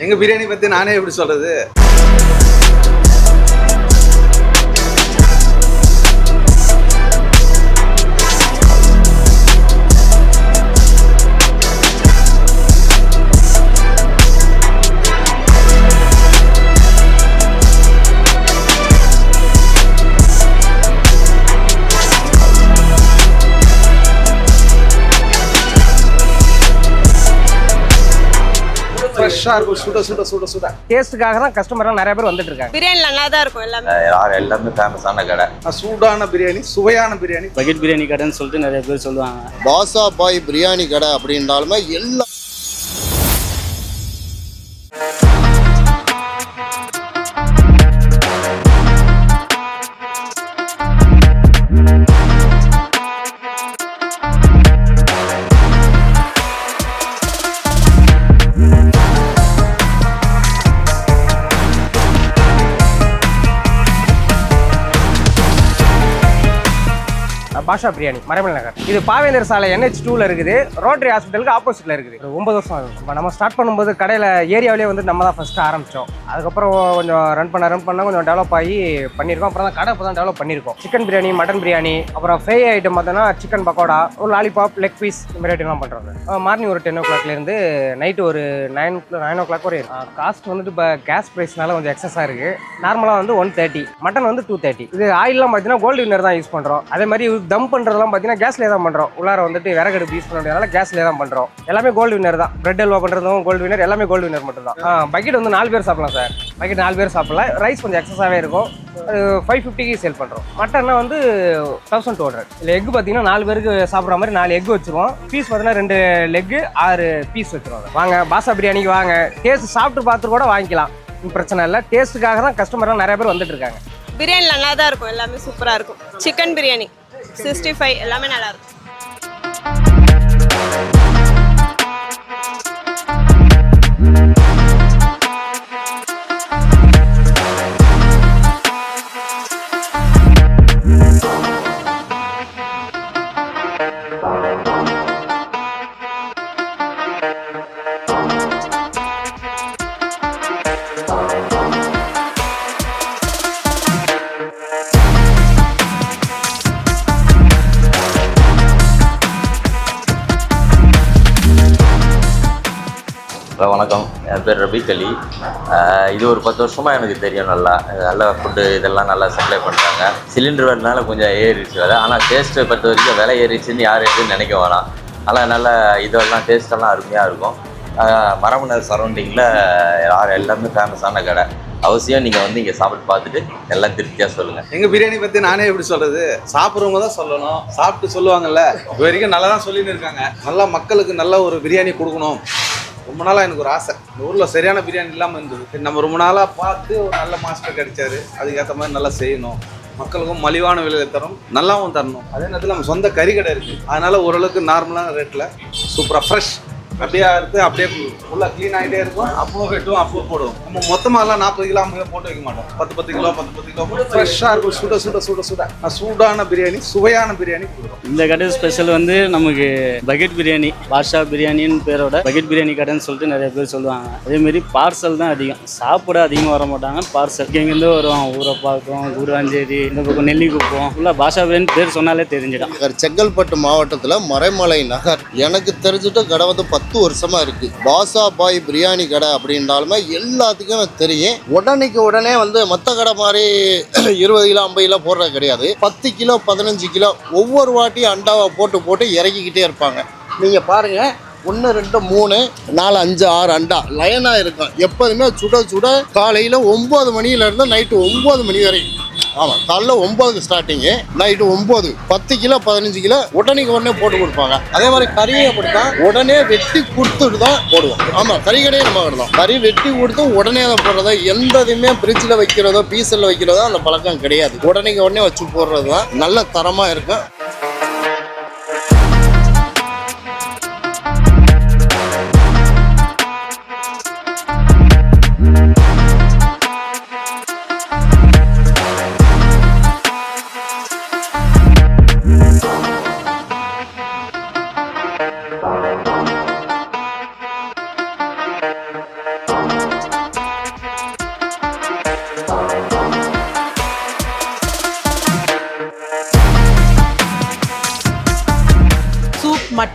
எங்க பிரியாணி பத்தி நானே எப்படி சொல்றது? ஃப்ரெஷ்ஷாக இருக்கும், சுட சுட சுட சுட. டேஸ்ட்டுக்காக தான் கஸ்டமர்லாம் நிறைய பேர் வந்துட்டு இருக்காங்க. பிரியாணி நல்லா தான் இருக்கும் எல்லாமே ஃபேமஸான கடை. சூடான பிரியாணி, சுவையான பிரியாணி. பக்கெட் பிரியாணி கடைன்னு சொல்லிட்டு நிறைய பேர் சொல்லுவாங்க. பாசா பாய் பிரியாணி கடை அப்படின்றாலுமே எல்லா பாஷா பிரியாணி மறைமல் நகர். இது பாவேந்தர் சாலை NH2ல இருக்குது. ரோட்டரி ஹாஸ்பிட்டலுக்கு ஆப்போசிட்ல இருக்குது. 9 வருஷம் ஆகும். இப்போ நம்ம ஸ்டார்ட் பண்ணும்போது கடையில் ஏரியாவிலே வந்து நம்ம தான் ஃபர்ஸ்ட் ஆரம்பித்தோம். அதுக்கப்புறம் கொஞ்சம் ரன் பண்ண கொஞ்சம் டெவலப் ஆகி பண்ணியிருக்கோம். அப்புறம் தான் கடை இப்போ தான் டெவலப் பண்ணியிருக்கோம். சிக்கன் பிரியாணி, மட்டன் பிரியாணி, அப்புறம் ஃப்ரை ஐட்டம் பார்த்தோன்னா சிக்கன் பக்கோடா, ஒரு லாலிபாப், லெக் பீஸ் இந்த மாதிரி ஐட்டம்லாம் பண்ணுறாங்க. மார்னிங் ஒரு 10 o'clockலேருந்து நைட்டு ஒரு 9 o'clock வரை இருக்கும். காஸ்ட் வந்துட்டு இப்போ கேஸ் ப்ரைஸ்னால கொஞ்சம் எக்ஸஸாக இருக்குது. நார்மலாக வந்து 130, மட்டன் வந்து 230. இது ஆயிலெலாம் பார்த்தீங்கன்னா கோல்டு வின்னர் தான் யூஸ் பண்ணுறோம். அதே மாதிரி தம் பண்ணுறதெல்லாம் பார்த்தீங்கன்னா கேஸ்லேயே தான் பண்ணுறோம். உள்ளார வந்துட்டு விறகடுப்பு யூஸ் பண்ண முடியாதனால கேஸ்லேயே தான் பண்ணுறோம். எல்லாமே கோல்டு வின்னர் தான். பிரெட் அல்வா பண்ணுறதும் கோல்டு வின்னர், எல்லாமே கோல்டு வின்னர் மட்டும் தான். பக்கெட் வந்து 4 பேர் சாப்பிடலாம் சார். பக்கெட் 4 பேர் சாப்பிடலாம். ரைஸ் கொஞ்சம் எக்ஸஸாகவே இருக்கும். அது 550க்கு சேல் பண்ணுறோம். மட்டன்னா வந்து 1200. இல்லை எக் பார்த்தீங்கன்னா 4 பேருக்கு சாப்பிட்ற மாதிரி 4 எக் வச்சுருவோம். பீஸ் பார்த்தீங்கன்னா 2 லெக்கு 6 பீஸ் வச்சுருவாங்க. வாங்க பாஷா பிரியாணிக்கு வாங்க. டேஸ்ட் சாப்பிட்டு பார்த்து கூட வாங்கிக்கலாம், பிரச்சனை இல்லை. டேஸ்ட்டுக்காக தான் கஸ்டமர்லாம் நிறைய பேர் வந்துட்டு இருக்காங்க. பிரியாணி நல்லா தான் இருக்கும், எல்லாமே சூப்பராக இருக்கும். சிக்கன் பிரியாணி 65 எல்லாமே நல்லா இருக்கும். வணக்கம், என் பேர் ரபீக் அலி. இது ஒரு 10 வருஷமாக எனக்கு தெரியும். நல்ல ஃபுட்டு இதெல்லாம் நல்லா சப்ளை பண்ணுறாங்க. சிலிண்டர் வரனால கொஞ்சம் ஏறிடுச்சு விலை. ஆனால் டேஸ்ட்டை பொறுத்த வரைக்கும் விலை ஏறிடுச்சுன்னு யார் எதுன்னு நினைக்க வேணாம். ஆனால் நல்ல இதெல்லாம் டேஸ்ட்டெல்லாம் அருமையாக இருக்கும். மரமனர் சரௌண்டிங்கில் எல்லாமே ஃபேமஸான கடை. அவசியம் நீங்கள் வந்து இங்கே சாப்பிட்டு பார்த்துட்டு எல்லாம் திருப்தியாக சொல்லுங்கள். எங்கள் பிரியாணி பற்றி நானே எப்படி சொல்கிறது? சாப்பிட்றவங்க தான் சொல்லணும், சாப்பிட்டு சொல்லுவாங்கல்ல. இது வரைக்கும் நல்லா தான் சொல்லின்னு இருக்காங்க. நல்லா மக்களுக்கு நல்ல ஒரு பிரியாணி கொடுக்கணும். ரொம்ப நாளாக எனக்கு ஒரு ஆசை. இந்த ஊரில் சரியான பிரியாணி இல்லாமல் இருந்தது. நம்ம ரொம்ப நாளாக பார்த்து ஒரு நல்ல மாஸ்டர் கிடைச்சாரு. அதுக்கேற்ற மாதிரி நல்லா செய்யணும், மக்களுக்கும் மலிவான விலையில் தரணும், நல்லாவும் தரணும். அதே நேரத்தில் நம்ம சொந்த கறி கடை இருக்குது. அதனால் ஓரளவுக்கு நார்மலான ரேட்டில் சூப்பராக ஃப்ரெஷ் அப்படியே இருக்குது. அப்படியே ஃபுல்லாக க்ளீன் ஆகிட்டே இருக்கும். அப்போ வெட்டுவோம், அப்போ போடுவோம். நம்ம மொத்தமாகலாம் 40 கிலோ 50 கிலோ போட்டு வைக்க மாட்டோம். 10 கிலோ 10 கிலோ ஃப்ரெஷ்ஷாக இருக்கும். சுட சுட சுட சுட சூடான பிரியாணி, சுவையான பிரியாணி கொடுக்கும். இந்த கடை ஸ்பெஷல் வந்து நமக்கு பக்கெட் பிரியாணி, பாஷா பிரியாணின்னு பேரோட பக்கெட் பிரியாணி கடைன்னு சொல்லிட்டு நிறைய பேர் சொல்லுவாங்க. அதேமாரி பார்சல் தான் அதிகம். சாப்பிட அதிகமாக வர மாட்டாங்க. பார்சல் எங்கேருந்து வருவோம், ஊரப்பாக்கம், கூடுவாஞ்சேரி, இந்த பக்கம் நெல்லிக்குப்பம், ஃபுல்லாக பாஷா பிரியாணி பேர் சொன்னாலே தெரிஞ்சிடும். செங்கல்பட்டு மாவட்டத்தில் மறைமலை நகர் எனக்கு தெரிஞ்சுட்டு கடை வந்து 10 வருஷமா இருக்கு. பாஷா பாய் பிரியாணி கடை அப்படின்றாலுமே எல்லாத்துக்கும் தெரியும். உடனே வந்து மற்ற கடை மாதிரி 20 கிலோ 50 கிலோ போடுறது கிடையாது. 10 கிலோ 15 கிலோ ஒவ்வொரு வாட்டியும் அண்டாவை போட்டு இறக்கிக்கிட்டே இருப்பாங்க. நீங்க பாருங்க, 1 2 3 4 5 6 அண்டா லைனா இருக்கும். எப்போதுமே சுட சுட காலையில் 9 மணியிலேருந்து நைட்டு 9 மணி வரை. ஆமாம், காலைல 9க்கு ஸ்டார்டிங்கு, நைட்டு 9. 10 கிலோ 15 கிலோ உடனே போட்டு கொடுப்பாங்க. அதே மாதிரி கறியை அப்படித்தான் உடனே வெட்டி கொடுத்துட்டு தான் போடுவோம். ஆமாம், கறி கடையே நம்ம கிடந்தோம். கறி வெட்டி கொடுத்து உடனே அதை போடுறதா. எந்த இதுவுமே ஃப்ரிட்ஜில் வைக்கிறதோ பீசலில் வைக்கிறதோ அந்த பழக்கம் கிடையாது. உடனே வச்சு போடுறது தான் நல்ல தரமாக இருக்கும்.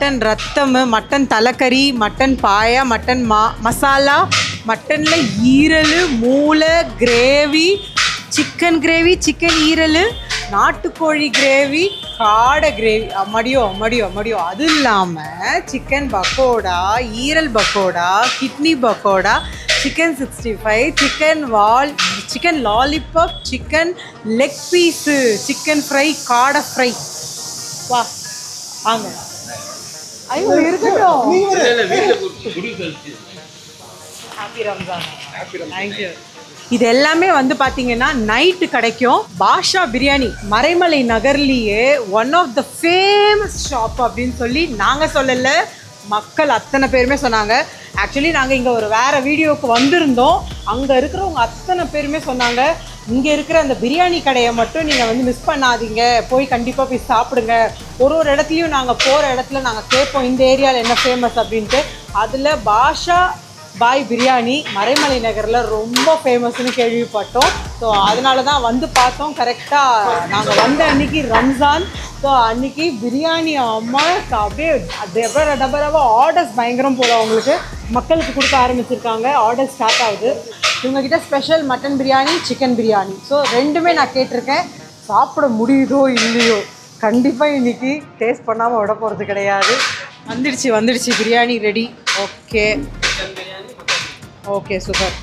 மட்டன் ரத்தம், மட்டன் தலைக்கறி, மட்டன் பாயா, மட்டன் மசாலா, மட்டனில் ஈரல், மூளை, கிரேவி, சிக்கன் கிரேவி, சிக்கன் ஈரல், நாட்டுக்கோழி கிரேவி, காடை கிரேவி, அம்மடியோ. அது இல்லாமல் சிக்கன் பக்கோடா, ஈரல் pakoda, kidney pakoda, chicken 65, chicken lollipop, chicken leg piece, chicken fry, காடை ஃப்ரை. வா வாங்க. ஐயோ இருக்கட்டும். ஹாப்பி ரம்ஜான். தேங்க்யூ. இது எல்லாமே வந்து பார்த்தீங்கன்னா நைட்டு கிடைக்கும். பாஷா பிரியாணி மறைமலை நகர்லேயே one of the famous shop அப்படின்னு சொல்லி நாங்கள் சொல்லலை, மக்கள் அத்தனை பேருமே சொன்னாங்க. ஆக்சுவலி நாங்கள் இங்கே ஒரு வேறு வீடியோவுக்கு வந்திருந்தோம். அங்கே இருக்கிறவங்க அத்தனை பேருமே சொன்னாங்க, இங்கே இருக்கிற அந்த பிரியாணி கடையை மட்டும் நீங்கள் வந்து மிஸ் பண்ணாதீங்க, போய் கண்டிப்பாக போய் சாப்பிடுங்க. ஒரு இடத்துலையும் நாங்கள் போகிற இடத்துல நாங்கள் கேட்போம் இந்த ஏரியாவில் என்ன ஃபேமஸ் அப்படின்ட்டு. அதில் பாஷா பாய் பிரியாணி மறைமலை நகரில் ரொம்ப ஃபேமஸ்னு கேள்விப்பட்டோம். ஸோ அதனால தான் வந்து பார்த்தோம். கரெக்டாக நாங்கள் வந்த அன்றைக்கி ரம்ஜான். ஸோ அன்றைக்கி பிரியாணி அம்மா அப்படியே டபராக ஆர்டர்ஸ் பயங்கரம் போல அவங்களுக்கு மக்களுக்கு கொடுக்க ஆரம்பிச்சிருக்காங்க. ஆர்டர் ஸ்டார்ட் ஆகுது. இவங்ககிட்ட special mutton biryani, chicken biryani. So ரெண்டுமே நான் கேட்டிருக்கேன். சாப்பிட முடியுதோ இல்லையோ, கண்டிப்பாக இன்றைக்கி டேஸ்ட் பண்ணாமல் விட போகிறது கிடையாது. வந்துடுச்சு biryani ready. Okay super.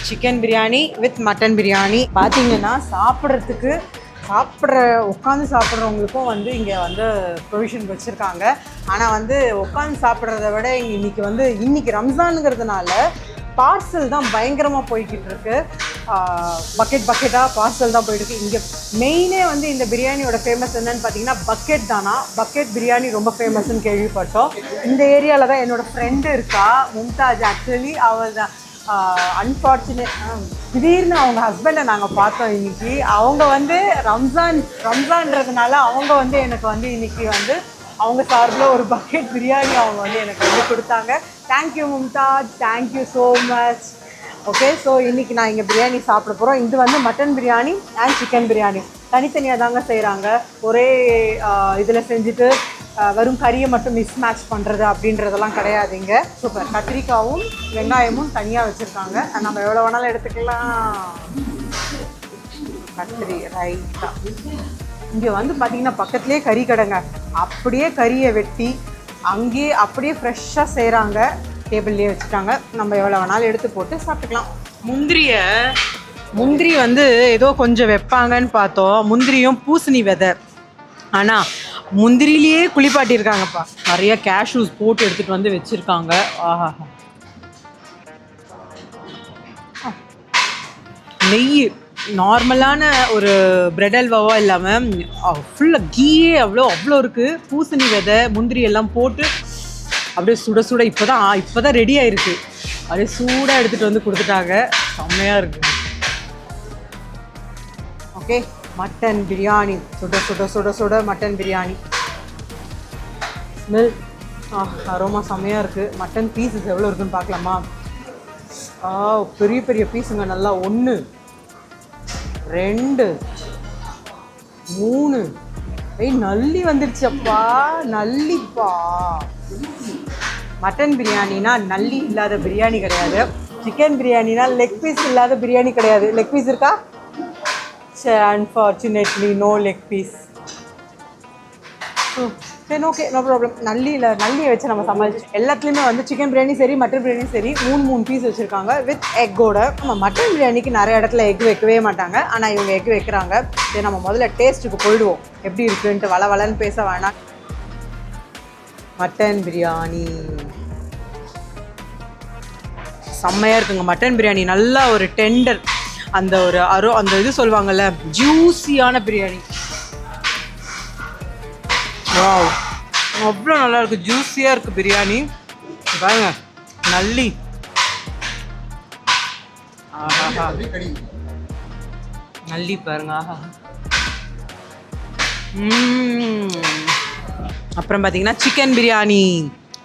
Chicken biryani with mutton biryani. பார்த்தீங்கன்னா உட்காந்து சாப்பிட்றவங்களுக்கும் வந்து இங்கே வந்து ப்ரொவிஷன் வச்சுருக்காங்க. ஆனால் வந்து உட்காந்து சாப்பிட்றத விட இன்னைக்கு ரம்ஜானுங்கிறதுனால பார்சல் தான் பயங்கரமாக போய்கிட்டு இருக்கு. பக்கெட்டாக பார்சல் தான் போயிட்டுருக்கு. இங்கே மெயினே வந்து இந்த பிரியாணியோட ஃபேமஸ் என்னன்னு பார்த்தீங்கன்னா பக்கெட் தானா. பக்கெட் பிரியாணி ரொம்ப ஃபேமஸ்ன்னு கேள்விப்பட்டோம். இந்த ஏரியாவில் தான் என்னோடய ஃப்ரெண்டு இருக்கா, மும்தாஜ். ஆக்சுவலி அவள் தான் அன்ஃபார்ச்சுனேட் திடீர்னு அவங்க ஹஸ்பண்டை நாங்கள் பார்த்தோம் இன்றைக்கி. அவங்க வந்து ரம்ஜான்றதுனால அவங்க வந்து எனக்கு வந்து இன்றைக்கி வந்து அவங்க சார்பில் ஒரு பக்கெட் பிரியாணி அவங்க வந்து எனக்கு வந்து கொடுத்தாங்க. Thank you Mumtaz, thank you so much. Okay, so இன்றைக்கி நான் இங்கே பிரியாணி சாப்பிட போகிறோம். இது வந்து mutton biryani and chicken biryani தனித்தனியாக தாங்க செய்கிறாங்க. ஒரே இதில் செஞ்சுட்டு வெறும் கறியை மட்டும் மிஸ் மேட்ச் பண்ணுறது அப்படின்றதெல்லாம் கிடையாதுங்க. சூப்பர். கத்திரிக்காயும் வெங்காயமும் தனியாக வச்சுருக்காங்க. நம்ம எவ்வளோ வேணாலும் எடுத்துக்கலாம். கத்திரி ரைட்டாக. இங்கே வந்து பார்த்திங்கன்னா பக்கத்துலேயே கறி கடைங்க. அப்படியே கறியை வெட்டி அங்கேயே அப்படியே ஃப்ரெஷ்ஷாக செய்கிறாங்க. டேபிள்லேயே வச்சுட்டாங்க. நம்ம எவ்வளோ வேணாலும் எடுத்து போட்டு சாப்பிட்டுக்கலாம். முந்திரி வந்து ஏதோ கொஞ்சம் வைப்பாங்கன்னு பார்த்தோம். முந்திரியும் பூசணி விதை. ஆனால் முந்திரிலேயே குளிப்பாட்டியிருக்காங்கப்பா. நிறைய கேஷ்யூஸ் போட்டு எடுத்துகிட்டு வந்து வச்சுருக்காங்க. ஆஹா, நெய் நார்மலான ஒரு பிரெட் அல்வாவோ இல்லாமல் ஃபுல்லாக கீயே அவ்வளோ இருக்குது. பூசணி விதை முந்திரி எல்லாம் போட்டு அப்படியே சுட இப்போ தான் ரெடி ஆகிருக்கு. அப்படியே சூடாக எடுத்துகிட்டு வந்து கொடுத்துட்டாங்க. செம்மையாக இருக்குது. Okay, mutton biryani. சுட மட்டன் பிரியாணி. ஸ்மெல் அரோமா செம்மையாக இருக்குது. மட்டன் பீஸஸ் எவ்வளோ இருக்குன்னு பார்க்கலாமா? பெரிய பீஸுங்க. நல்லா 1 2 3. நல்லி வந்துருச்சப்பா, நல்லிப்பா. மட்டன் பிரியாணினா நல்லி இல்லாத பிரியாணி கிடையாது. சிக்கன் பிரியாணினா லெக் பீஸ் இல்லாத பிரியாணி கிடையாது. லெக் பீஸ் இருக்கா? Unfortunately no leg piece. சரி, ஓகே, நோ ப்ராப்ளம். நல்லியை வச்சு நம்ம சமாளிச்சு. எல்லாத்துலேயுமே வந்து சிக்கன் பிரியாணி சரி, மட்டன் பிரியாணி சரி 3 பீஸ் வச்சுருக்காங்க வித் எக்கோட. நம்ம மட்டன் பிரியாணிக்கு நிறைய இடத்துல எக் வைக்கவே மாட்டாங்க. ஆனால் இவங்க எக் வைக்கிறாங்க. சரி, நம்ம முதல்ல டேஸ்ட்டுக்கு போயிடுவோம். எப்படி இருக்குன்ட்டு வளன்னு பேச வேணாம். மட்டன் பிரியாணி செம்மையாக இருக்குங்க. மட்டன் பிரியாணி நல்லா ஒரு டெண்டர், அந்த இது சொல்லுவாங்கள்ல, ஜூஸியான பிரியாணி. வாவ், அவ்வளோ நல்லா இருக்குது. ஜூஸியாக இருக்குது பிரியாணி. பாருங்க, நல்லி. ஆஹா, நல்லி பாருங்க. ஆஹா. அப்புறம் பார்த்தீங்கன்னா சிக்கன் பிரியாணி.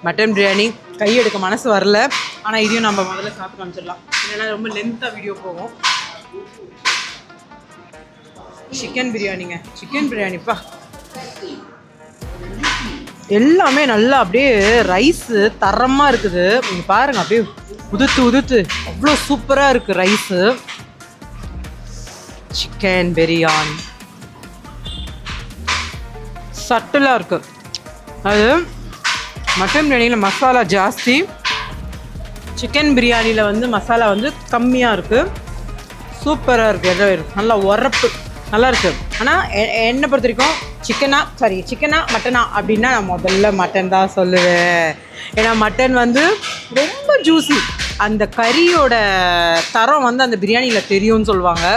மட்டன் பிரியாணி கையெடுக்க மனசு வரல. ஆனால் இதையும் நம்ம முதல்ல சாப்பிட்டு காமிச்சிடலாம், இல்லைன்னா ரொம்ப லென்த்தாக வீடியோ போகும். சிக்கன் பிரியாணிங்க. சிக்கன் பிரியாணிப்பா எல்லாமே நல்லா அப்படியே ரைஸு தரமாக இருக்குது. நீங்கள் பாருங்கள் அப்படியே உதுத்து அவ்வளோ சூப்பராக இருக்குது ரைஸு. சிக்கன் பிரியாணி சட்டிலாக இருக்குது. அது மட்டன் பிரியாணியில் மசாலா ஜாஸ்தி, சிக்கன் பிரியாணியில் வந்து மசாலா வந்து கம்மியாக இருக்குது. சூப்பராக இருக்குது. நல்லா உரப்பு நல்லா இருக்குது. ஆனால் என்னை பொறுத்த வரைக்கும் சிக்கனா மட்டனா அப்படின்னா நான் முதல்ல மட்டன் தான் சொல்லுவேன். ஏன்னா மட்டன் வந்து ரொம்ப ஜூஸி, அந்த கறியோட தரம் வந்து அந்த பிரியாணியில் தெரியும்னு சொல்லுவாங்க.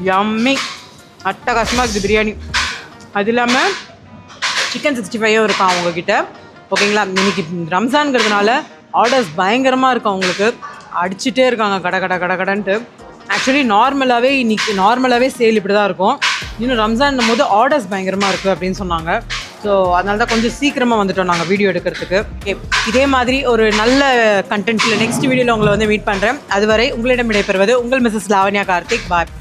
யம்மி, அட்டகாசமாக இருக்குது பிரியாணி. அது இல்லாமல் சிக்கன் 65 இருக்கும் அவங்கக்கிட்ட. ஓகேங்களா, இன்னைக்கு ரம்ஜான்ங்கிறதுனால ஆர்டர்ஸ் பயங்கரமாக இருக்கும் அவங்களுக்கு. அடிச்சுட்டே இருக்காங்க கடன்ட்டு. ஆக்சுவலி நார்மலாகவே சேல் இப்படி தான் இருக்கும். இன்னும் ரம்ஜான் போது ஆர்டர்ஸ் பயங்கரமாக இருக்குது அப்படின்னு சொன்னாங்க. ஸோ அதனால தான் கொஞ்சம் சீக்கிரமாக வந்துட்டோம் நாங்கள் வீடியோ எடுக்கிறதுக்கு. இதே மாதிரி ஒரு நல்ல கண்டென்ட்டில் நெக்ஸ்ட் வீடியோவில் உங்களை வந்து மீட் பண்ணுறேன். அதுவரை உங்களிடம் விடைபெறுவது உங்கள் மிஸ்ஸஸ் லாவண்யா கார்த்திக். பாய்.